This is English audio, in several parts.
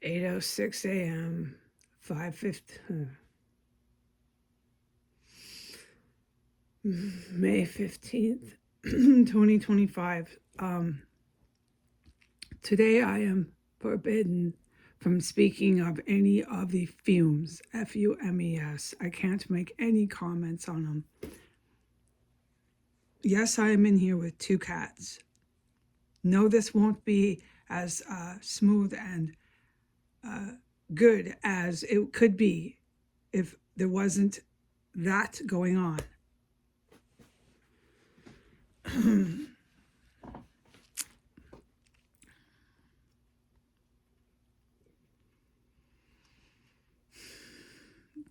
8:06 a.m., 5:50, May 15th, 2025. Today I am forbidden from speaking of any of the fumes, F-U-M-E-S. I can't make any comments on them. Yes, I am in here with 2 cats. No, this won't be as smooth and good as it could be if there wasn't that going on.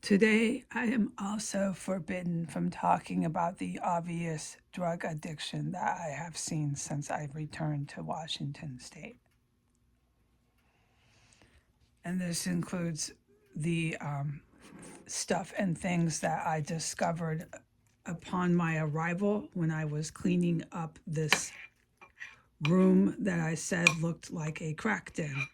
Today, I am also forbidden from talking about the obvious drug addiction that I have seen since I returned to Washington State. And this includes the stuff and things that I discovered upon my arrival when I was cleaning up this room that I said looked like a crack den.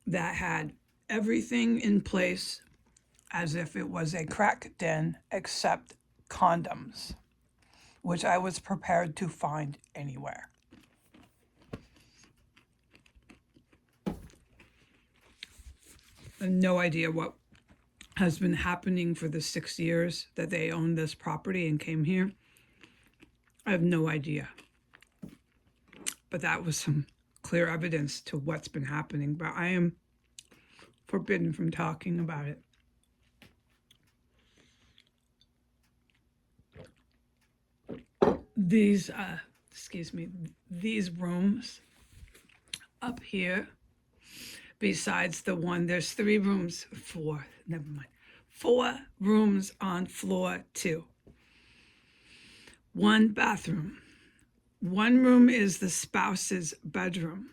That had everything in place as if it was a crack den except condoms, which I was prepared to find anywhere. No idea what has been happening for the 6 years that they owned this property and came here. I have no idea. But that was some clear evidence to what's been happening. But I am forbidden from talking about it. These, these rooms up here, besides the one, there's 3 rooms, 4, never mind, 4 rooms on floor 2. 1 bathroom. 1 room is the spouse's bedroom.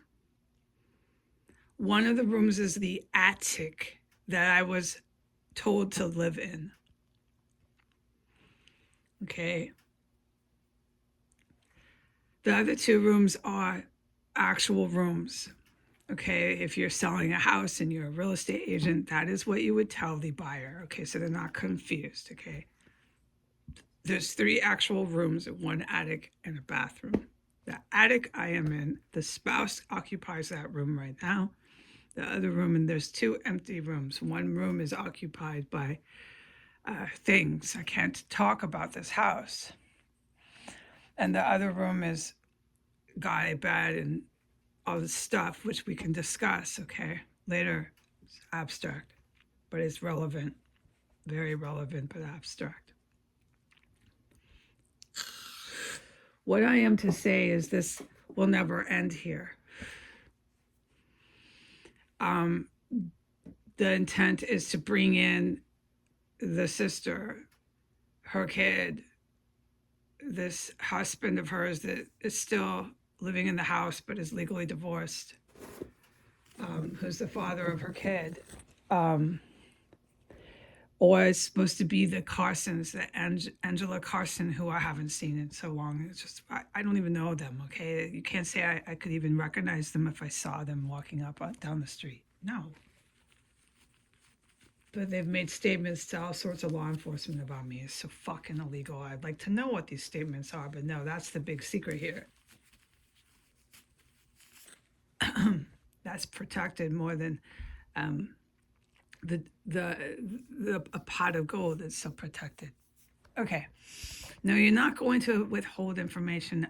One of the rooms is the attic that I was told to live in. Okay. The other 2 rooms are actual rooms. Okay, if you're selling a house and you're a real estate agent, that is what you would tell the buyer. Okay, so they're not confused. Okay, there's 3 actual rooms, 1 attic and a bathroom. The attic I am in, the spouse occupies that room right now. The other room, and there's 2 empty rooms. 1 room is occupied by things. I can't talk about this house. And the other room is got a bed and all this stuff, which we can discuss, okay, later. It's abstract, but it's relevant, very relevant, but abstract. What I am to say is this will never end here. The intent is to bring in the sister, her kid, this husband of hers that is still living in the house but is legally divorced, who's the father of her kid, or it's supposed to be the Carsons, the Angela Carson, who I haven't seen in so long. It's just, I don't even know them, okay? You can't say I could even recognize them if I saw them walking up down the street. No. But they've made statements to all sorts of law enforcement about me. It's so fucking illegal. I'd like to know what these statements are, but no, that's the big secret here. That's protected more than a pot of gold is so protected. Okay, now you're not going to withhold information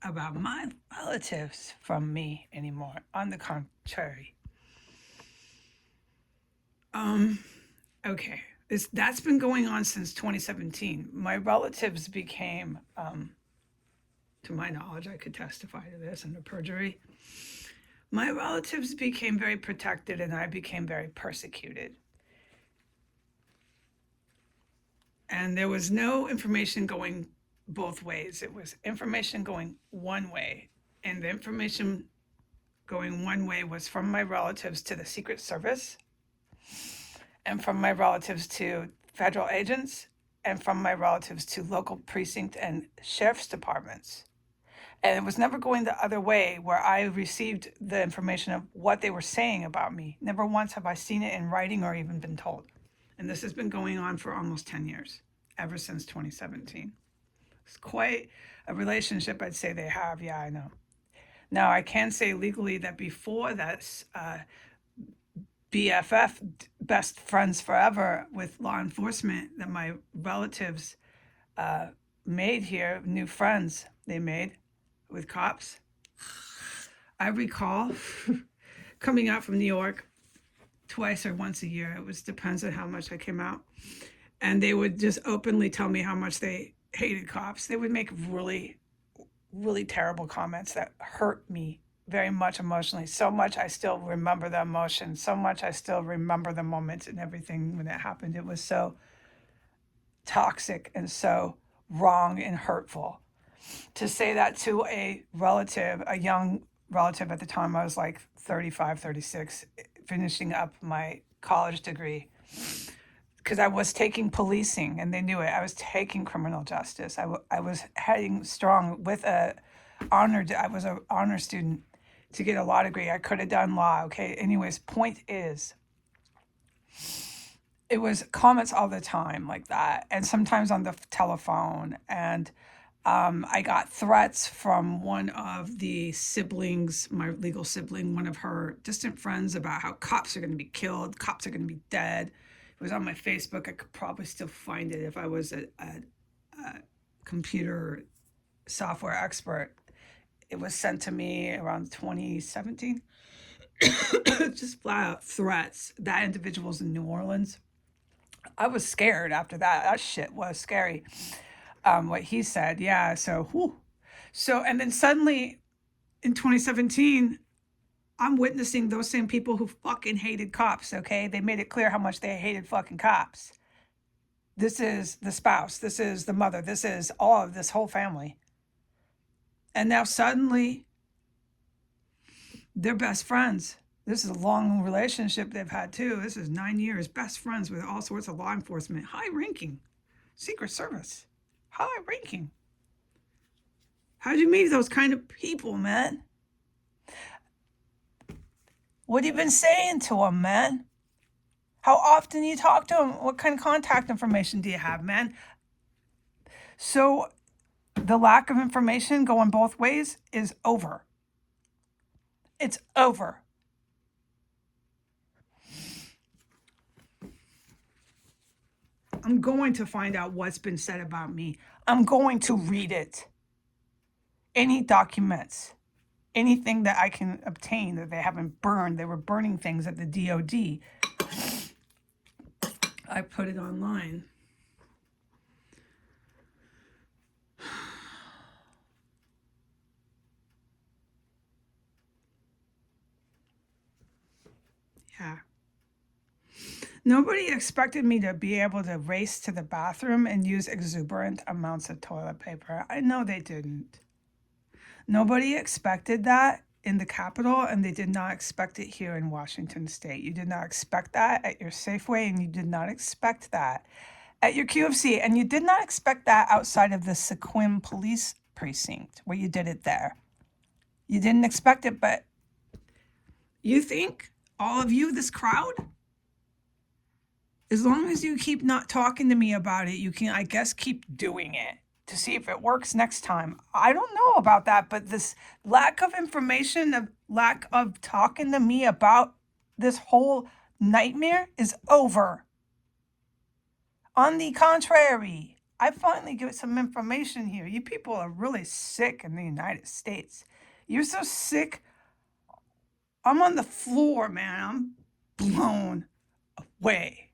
about my relatives from me anymore. On the contrary. Okay, that's been going on since 2017. My relatives became, to my knowledge, I could testify to this under perjury. My relatives became very protected and I became very persecuted. And there was no information going both ways. It was information going one way. And the information going one way was from my relatives to the Secret Service, and from my relatives to federal agents, and from my relatives to local precinct and sheriff's departments. And it was never going the other way where I received the information of what they were saying about me. Never once have I seen it in writing or even been told. And this has been going on for almost 10 years, ever since 2017. It's quite a relationship, I'd say they have. Yeah, I know. Now, I can say legally that before that, BFF, best friends forever with law enforcement, that my relatives made here, new friends they made with cops. I recall coming out from New York twice or once a year. It was depends on how much I came out. And they would just openly tell me how much they hated cops. They would make really, really terrible comments that hurt me very much emotionally. So much I still remember the emotion. So much I still remember the moments and everything when it happened. It was so toxic and so wrong and hurtful. To say that to a relative, a young relative at the time, I was like 35, 36, finishing up my college degree, because I was taking policing and they knew it. I was taking criminal justice. I was heading strong with I was an honor student to get a law degree. I could have done law. Okay. Anyways, point is, it was comments all the time like that, and sometimes on the telephone. And I got threats from one of the siblings, my legal sibling, one of her distant friends, about how cops are going to be killed, cops are going to be dead. It was on my Facebook. I could probably still find it if I was a computer software expert. It was sent to me around 2017. Just flat out threats. That individual's in New Orleans. I was scared after that. That shit was scary. What he said. Yeah. So, whew. So, and then suddenly in 2017, I'm witnessing those same people who fucking hated cops. Okay. They made it clear how much they hated fucking cops. This is the spouse. This is the mother. This is all of this whole family. And now suddenly they're best friends. This is a long relationship they've had too. This is 9 years, best friends with all sorts of law enforcement, high ranking, Secret Service, high ranking. How'd you meet those kind of people, man? What have you been saying to them, man? How often do you talk to them? What kind of contact information do you have, man? So the lack of information going both ways is over. It's over. I'm going to find out what's been said about me. I'm going to read it. Any documents, anything that I can obtain that they haven't burned. They were burning things at the DOD. I put it online. Yeah. Nobody expected me to be able to race to the bathroom and use exuberant amounts of toilet paper. I know they didn't. Nobody expected that in the Capitol, and they did not expect it here in Washington State. You did not expect that at your Safeway, and you did not expect that at your QFC, and you did not expect that outside of the Sequim Police Precinct, where you did it there. You didn't expect it, but you think, all of you, this crowd, as long as you keep not talking to me about it, you can, I guess, keep doing it to see if it works next time. I don't know about that, but this lack of information, the lack of talking to me about this whole nightmare is over. On the contrary, I finally get some information here. You people are really sick in the United States. You're so sick. I'm on the floor, man. I'm blown away.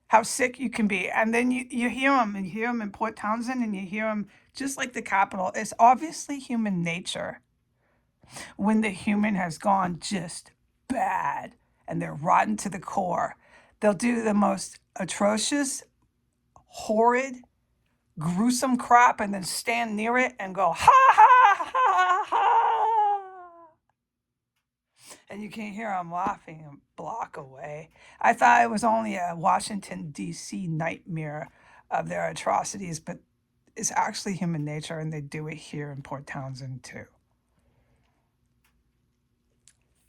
How sick you can be. And then you hear them, and you hear them in Port Townsend, and you hear them just like the Capitol. It's obviously human nature when the human has gone just bad and they're rotten to the core. They'll do the most atrocious, horrid, gruesome crap and then stand near it and go, ha, ha, ha, ha. And you can hear them laughing a block away. I thought it was only a Washington, D.C. nightmare of their atrocities, but It's actually human nature, and they do it here in Port Townsend too.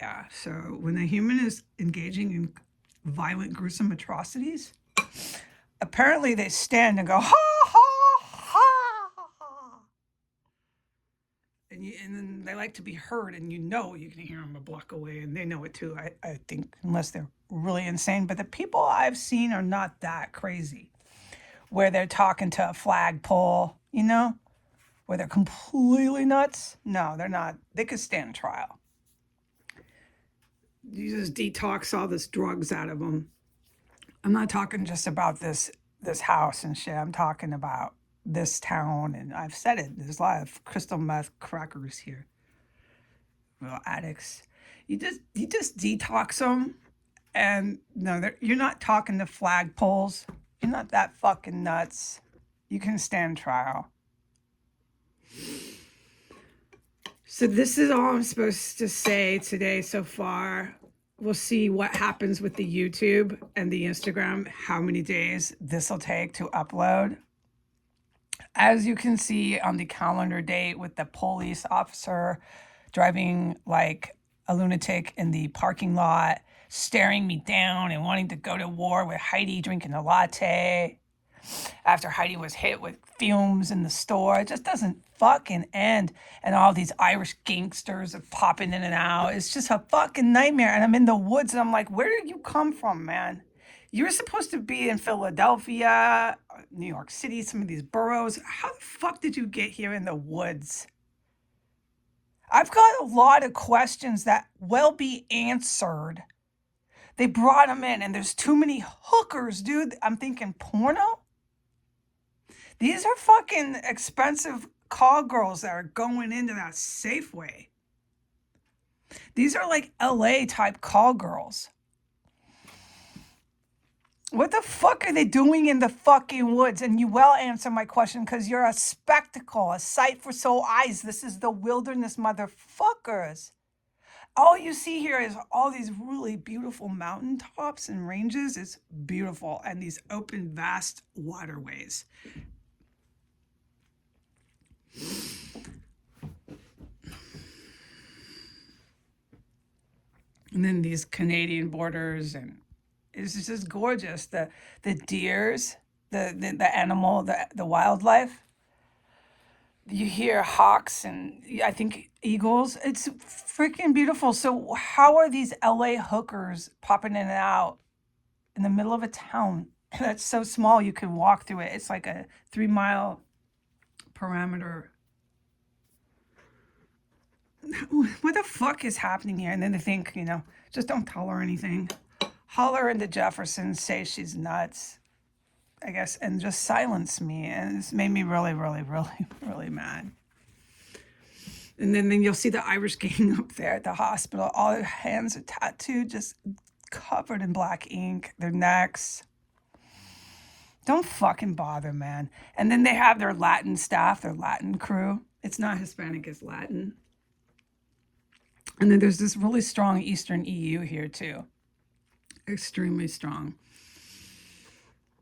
Yeah, so when a human is engaging in violent, gruesome atrocities, apparently they stand and go, ha, ha, ha. And then they like to be heard, and you can hear them a block away, and they know it too, I think, unless they're really insane. But the people I've seen are not that crazy, where they're talking to a flagpole, where they're completely nuts. No, they're not. They could stand trial. You just detox all this drugs out of them. I'm not talking just about this house and shit. I'm talking about this town, and I've said it. There's a lot of crystal meth crackers here, real addicts. You just detox them, and no, you're not talking to flagpoles. You're not that fucking nuts. You can stand trial. So this is all I'm supposed to say today so far. We'll see what happens with the YouTube and the Instagram, how many days this will take to upload. As you can see on the calendar date with the police officer driving like a lunatic in the parking lot, staring me down and wanting to go to war with Heidi drinking a latte after Heidi was hit with fumes in the store. It just doesn't fucking end. And all these Irish gangsters are popping in and out. It's just a fucking nightmare. And I'm in the woods and I'm like, where did you come from, man? You're supposed to be in Philadelphia, New York City, some of these boroughs. How the fuck did you get here in the woods? I've got a lot of questions that will be answered. They brought them in and there's too many hookers, dude. I'm thinking porno? These are fucking expensive call girls that are going into that Safeway. These are like LA type call girls. What the fuck are they doing in the fucking woods? And you will answer my question because you're a spectacle, a sight for sole eyes. This is the wilderness, motherfuckers. All you see here is all these really beautiful mountaintops and ranges. It's beautiful. And these open, vast waterways. And then these Canadian borders, and it's just gorgeous. The deers, the animal, the wildlife. You hear hawks and I think eagles. It's freaking beautiful. So how are these LA hookers popping in and out in the middle of a town that's so small you can walk through it? It's like a 3-mile parameter. What the fuck is happening here? And then they think, just don't tell her anything. Holler into Jefferson, say she's nuts, I guess, and just silence me. And it's made me really, really, really, really mad. And then you'll see the Irish gang up there at the hospital. All their hands are tattooed, just covered in black ink, their necks. Don't fucking bother, man. And then they have their Latin staff, their Latin crew. It's not Hispanic, it's Latin. And then there's this really strong Eastern EU here too. Extremely strong.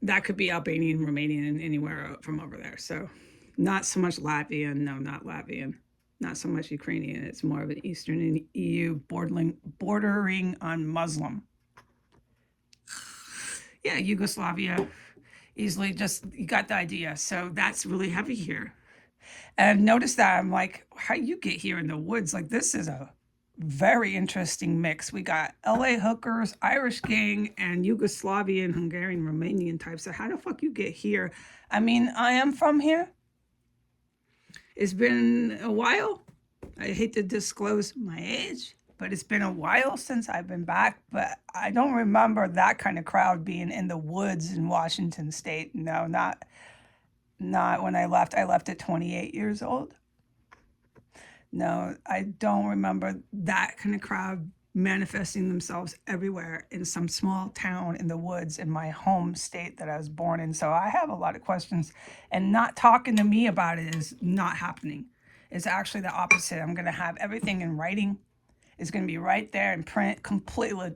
That could be Albanian, Romanian, anywhere from over there. So not so much Latvian. No, not Latvian. Not so much Ukrainian. It's more of an Eastern EU bordering on Muslim. Yeah, Yugoslavia. Easily just, you got the idea. So that's really heavy here. And notice that I'm like, how you get here in the woods? Like, this is a very interesting mix. We got LA hookers, Irish gang, and Yugoslavian, Hungarian, Romanian types. So how the fuck you get here? I mean, I am from here. It's been a while. I hate to disclose my age, but it's been a while since I've been back. But I don't remember that kind of crowd being in the woods in Washington State. No, not when I left. I left at 28 years old. No, I don't remember that kind of crowd manifesting themselves everywhere in some small town in the woods in my home state that I was born in. So I have a lot of questions, and not talking to me about it is not happening. It's actually the opposite. I'm going to have everything in writing. It's going to be right there in print, completely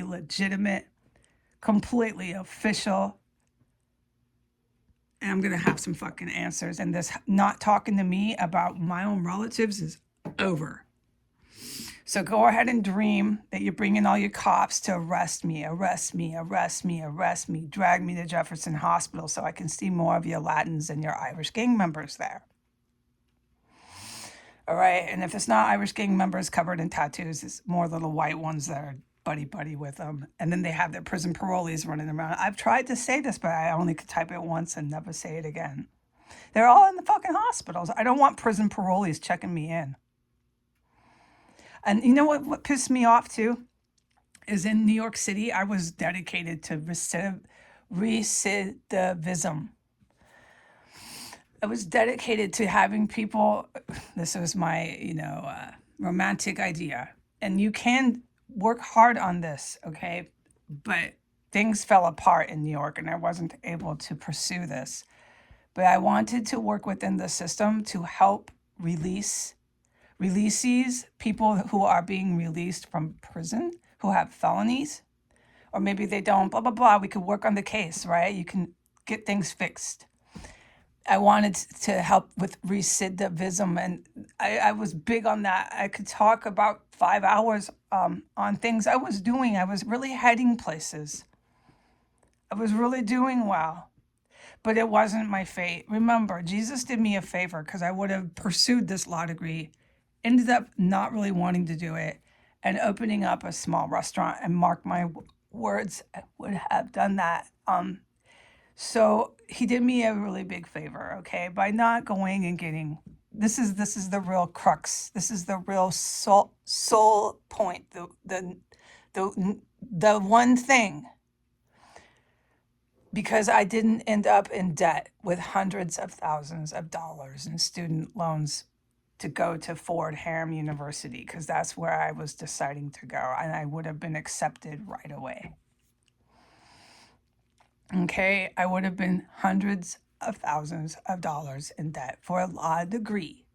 legitimate, completely official. and I'm going to have some fucking answers. And this not talking to me about my own relatives is over. So go ahead and dream that you're bringing all your cops to arrest me, drag me to Jefferson Hospital so I can see more of your Latins and your Irish gang members there. All right. And if it's not Irish gang members covered in tattoos, it's more little white ones that are buddy with them. And then they have their prison parolees running around. I've tried to say this, but I only could type it once and never say it again. They're all in the fucking hospitals. I don't want prison parolees checking me in. And you know what pissed me off too? Is in New York City, I was dedicated to recidivism. I was dedicated to having people, this was my, romantic idea. And you can work hard on this, okay? But things fell apart in New York and I wasn't able to pursue this. But I wanted to work within the system to help releasees, people who are being released from prison, who have felonies, or maybe they don't, blah, blah, blah. We could work on the case, right? You can get things fixed. I wanted to help with recidivism, and I was big on that. I could talk about 5 hours on things I was doing. I was really heading places. I was really doing well, but it wasn't my fate. Remember, Jesus did me a favor because I would have pursued this law degree, ended up not really wanting to do it, and opening up a small restaurant, and mark my words, I would have done that. So he did me a really big favor, okay, by not going and getting. This is the real crux. This is the real soul point. The one thing. Because I didn't end up in debt with hundreds of thousands of dollars in student loans to go to Ford Harum University, because that's where I was deciding to go, and I would have been accepted right away. Okay, I would have been hundreds of thousands of dollars in debt for a law degree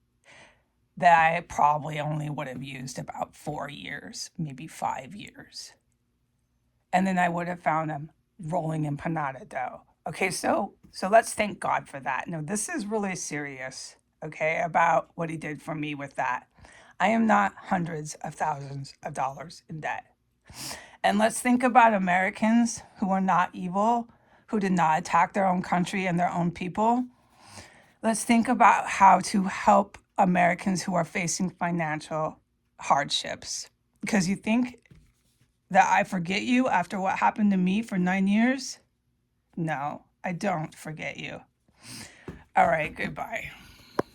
that I probably only would have used about 4 years, maybe 5 years. And then I would have found them rolling in panada dough. Okay, so let's thank God for that. No, this is really serious, okay, about what he did for me with that. I am not hundreds of thousands of dollars in debt. And let's think about Americans who are not evil, who did not attack their own country and their own people. Let's think about how to help Americans who are facing financial hardships. Because you think that I forget you after what happened to me for 9 years? No, I don't forget you. All right, goodbye.